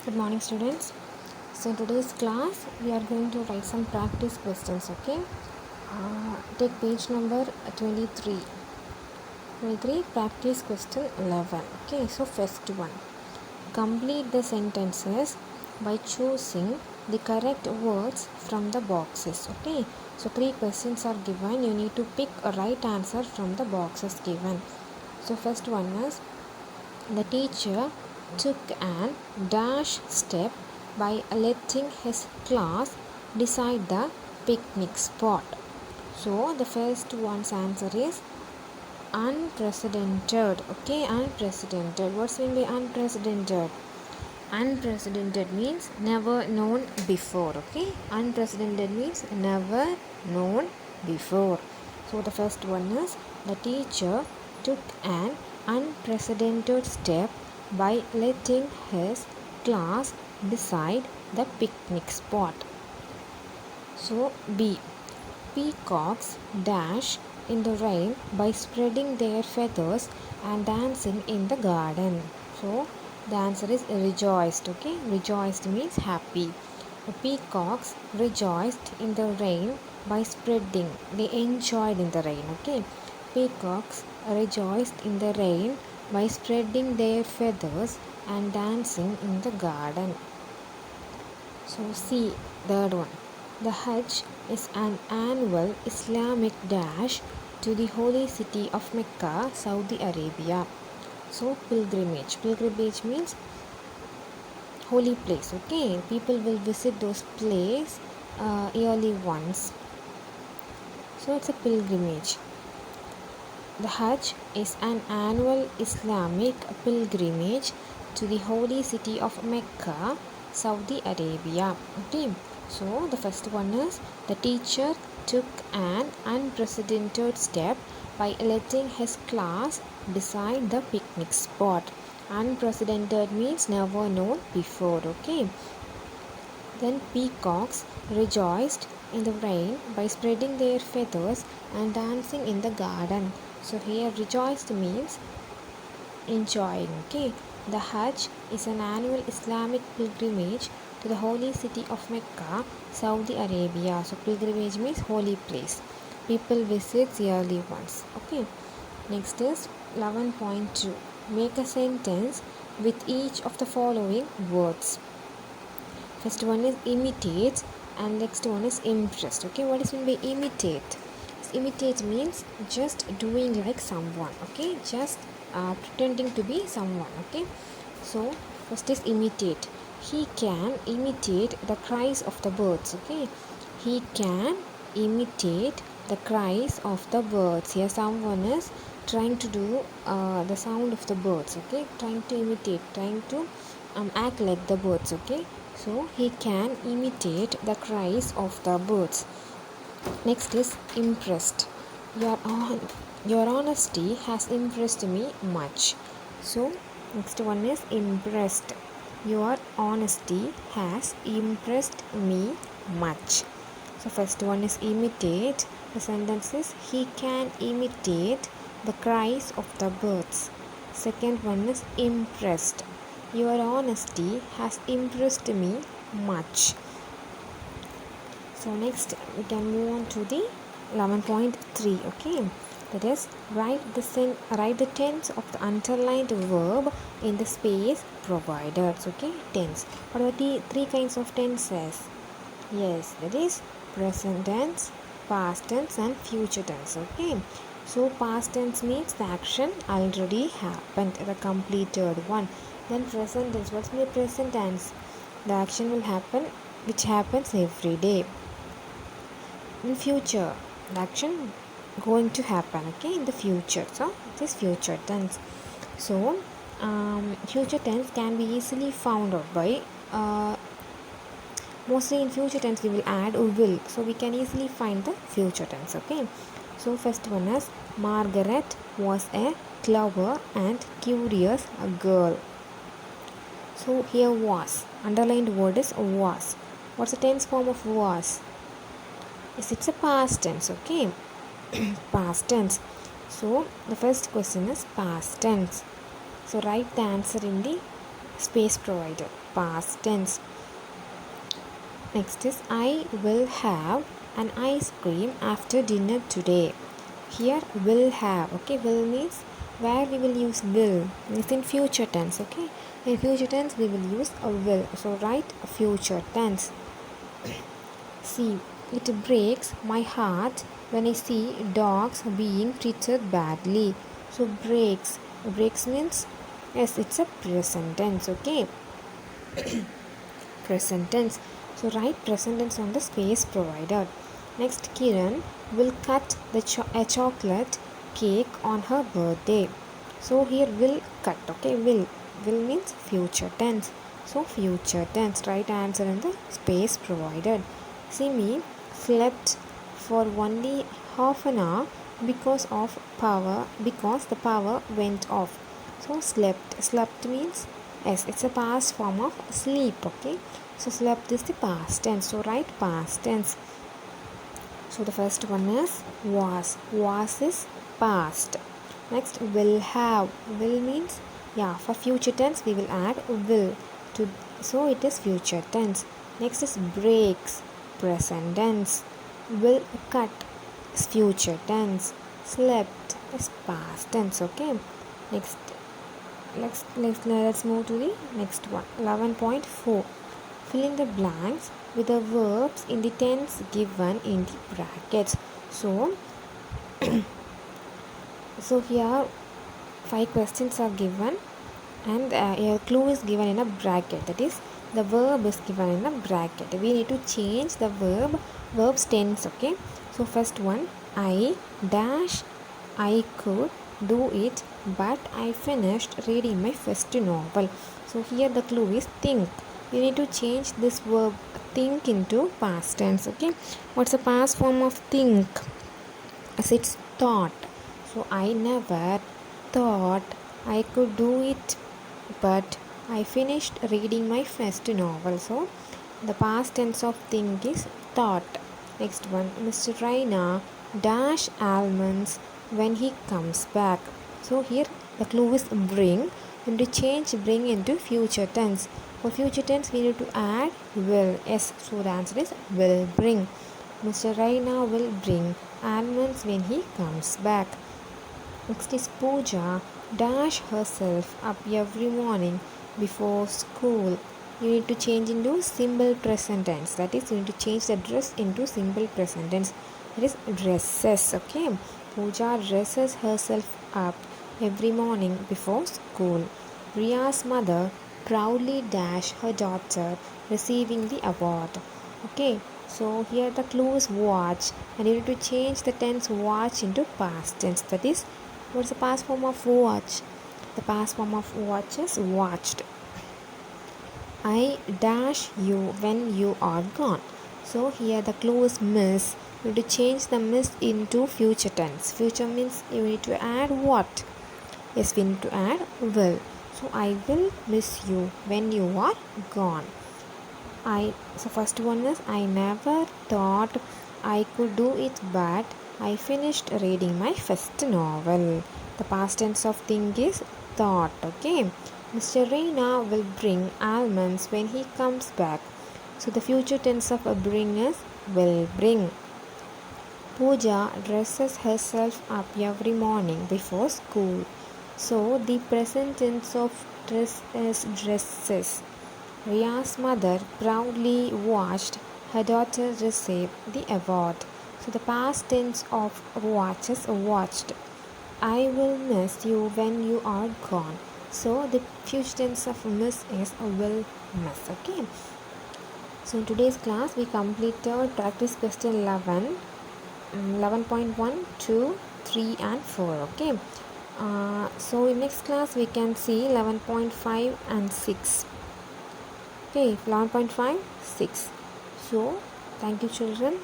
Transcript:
Good morning, students. So in today's class we are going to write some practice questions. Okay, take page number 23. 23 practice question 11. Okay, so first one, complete the sentences by choosing the correct words from the boxes. Okay, so three questions are given. You need to pick a right answer from the boxes given. So first one is, the teacher took an dash step by letting his class decide the picnic spot. So the first one's answer is unprecedented. Okay, unprecedented. What's mean by unprecedented? Unprecedented means never known before. Okay, unprecedented means never known before. So the first one is, the teacher took an unprecedented step by letting his class decide the picnic spot. So B, peacocks dash in the rain by spreading their feathers and dancing in the garden. So the answer is rejoiced. Okay, rejoiced means happy. The peacocks rejoiced in the rain by spreading. They enjoyed in the rain. Okay, peacocks rejoiced in the rain by spreading their feathers and dancing in the garden. So C, third one. The Hajj is an annual Islamic dash to the holy city of Mecca, Saudi Arabia. So pilgrimage. Pilgrimage means holy place. Okay, people will visit those places yearly once. So it's a pilgrimage. The Hajj is an annual Islamic pilgrimage to the holy city of Mecca, Saudi Arabia. Okay, so the first one is, the teacher took an unprecedented step by letting his class decide the picnic spot. Unprecedented means never known before. Okay, then peacocks rejoiced in the rain by spreading their feathers and dancing in the garden. So here rejoiced means enjoying. Okay, the Hajj is an annual Islamic pilgrimage to the holy city of Mecca, Saudi Arabia. So pilgrimage means holy place. People visit yearly once. Okay, next is 11.2. Make a sentence with each of the following words. First one is imitate and next one is impressed. Okay, what is meant by imitate? Imitate means just doing like someone. Okay, just pretending to be someone. Okay, so first is imitate. He can imitate the cries of the birds. Okay, he can imitate the cries of the birds. Here someone is trying to do the sound of the birds. Okay, trying to imitate, trying to act like the birds. Okay, so he can imitate the cries of the birds. Next is impressed. Your honesty has impressed me much. So next one is impressed. Your honesty has impressed me much. So first one is imitate. The sentence is, he can imitate the cries of the birds. Second one is impressed. Your honesty has impressed me much. So next we can move on to the 11.3. Okay, that is, write the tense of the underlined verb in the space provided. Okay, tense. What are the three kinds of tenses? Yes, that is present tense, past tense and future tense. Okay, so past tense means the action already happened, the completed one. Then present tense, what's the present tense? The action will happen which happens every day. In future, the action going to happen. Okay, in the future. So it is future tense. So future tense can be easily found out by mostly in future tense we will add will, so we can easily find the future tense. Okay, so first one is, Margaret was a clever and curious girl. So here was, underlined word is was. What's the tense form of was? Yes, it's a past tense. Okay, past tense. So the first question is past tense. So write the answer in the space provided, past tense. Next is I will have an ice cream after dinner today. Here will have, okay, will means where we will use will. It's in future tense, okay. In future tense we will use a will. So write future tense. See, it breaks my heart when I see dogs being treated badly. So breaks means, yes, it's a present tense, okay. Present tense. So write present tense on the space provided. Next, Kiran will cut a chocolate cake on her birthday. So here will cut, okay. Will means future tense. So future tense. Right answer in the space provided. Simi slept for only half an hour because the power went off. So slept means, yes, it's a past form of sleep, okay. So slept is the past tense. So write past tense. So the first one is was. Was is past. Next, will have. Will means, yeah, for future tense we will add will to, so it is future tense. Next is breaks, present tense. Will cut is future tense. Slept is past tense, okay. Next, let's move to the next one. 11.4. Fill in the blanks with the verbs in the tense given in the brackets. So here 5 questions are given, and a clue is given in a bracket. That is, the verb is given in a bracket. We need to change the verb's tense, okay. So first one, I could do it, but I finished reading my first novel. So here the clue is think. You need to change this verb think into past tense, okay. What's the past form of think? As it's thought. So I never thought I could do it, but I finished reading my first novel. So the past tense of think is thought. Next one, Mr. Raina dash almonds when he comes back. So here the clue is bring. We need to change bring into future tense. For future tense we need to add will. Yes, so the answer is will bring. Mr. Raina will bring almonds when he comes back. Next is Pooja dash herself up every morning before school. You need to change into simple present tense. That is, you need to change the dress into simple present tense. That is dresses, okay. Pooja dresses herself up every morning before school. Riya's mother proudly dash her daughter receiving the award. Okay, so here the clue is watch, and you need to change the tense watch into past tense. That is, what's the past form of watch? The past form of watch is watched. I dash you when you are gone. So here the clue is miss. You need to change the miss into future tense. Future means you need to add what? Yes, we need to add will. So I will miss you when you are gone. So first one is I never thought I could do it, but I finished reading my first novel. The past tense of thing is thought, okay. Mr. Reina will bring almonds when he comes back. So the future tense of bring is will bring. Pooja dresses herself up every morning before school. So the present tense of dress is dresses. Riya's mother proudly watched her daughter receive the award. So the past tense of watch is watched. I will miss you when you are gone. So the future tense of miss is will miss, okay. So in today's class we completed practice question 11.1, 2, 3 and 4, okay. So in next class we can see 11.5 and 6. Okay, 11.5, 6. So thank you children.